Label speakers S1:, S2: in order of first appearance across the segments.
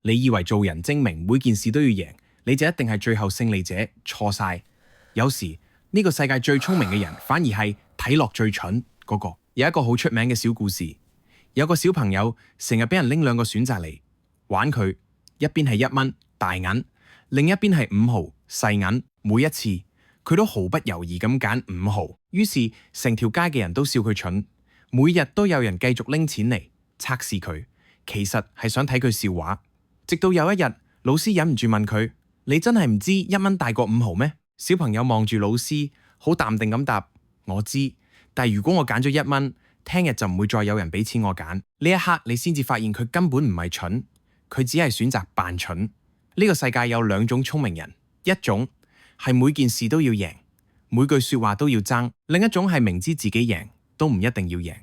S1: 你以為做人精明，每件事都要贏，你就一定係最後勝利者，錯晒。有時呢個世界最聰明嘅人，反而係睇落最蠢嗰個。有一個好出名嘅小故事，有個小朋友成日俾人拎兩個選擇嚟玩佢，一邊係1蚊大銀，另一邊係5毫細銀。每一次佢都毫不猶豫咁揀5毫，於是成條街嘅人都笑佢蠢。每日都有人繼續拎錢嚟測試佢，其實係想睇佢笑話。直到有一日，老師忍唔住問佢：你真係唔知1蚊大過5毫咩？小朋友望住老師，好淡定咁答：我知，但係如果我揀咗1蚊，聽日就唔會再有人俾錢我揀。呢一刻你先至發現佢根本唔係蠢，佢只係選擇扮蠢。呢個世界有2種聰明人，一種係每件事都要贏，每句說話都要爭；另一種係明知自己贏都唔一定要贏。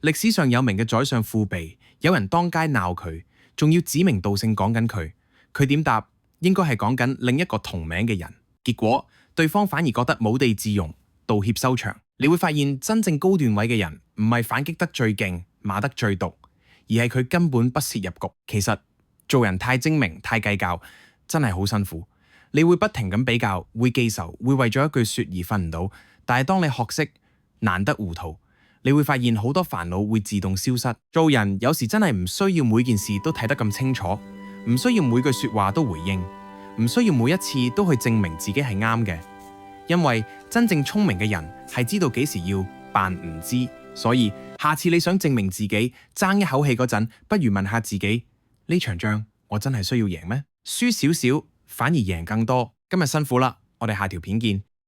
S1: 歷史上有名嘅宰相富比，有人當街鬧佢，仲要指名道姓講緊佢，佢點答？應該係講緊另一個同名嘅人。結果對方反而覺得冇地自容，道歉收場。你會發現真正高段位嘅人唔係反擊得最勁，罵得最毒，而係佢根本不屑入局。其實做人太精明、太計較，真係好辛苦。你會不停咁比較，會記仇，會為咗一句說而瞓唔到。但係當你學識難得糊塗，你會發現好多煩惱會自動消失。做人有時真係唔需要每件事都睇得咁清楚，唔需要每句說話都回應，唔需要每一次都去證明自己係啱嘅。因為真正聰明嘅人係知道幾時要扮唔知。所以下次你想證明自己爭一口氣嗰陣，不如問下自己：呢場仗我真係需要贏咩？輸少少反而贏更多。今日辛苦啦，我哋下條片見。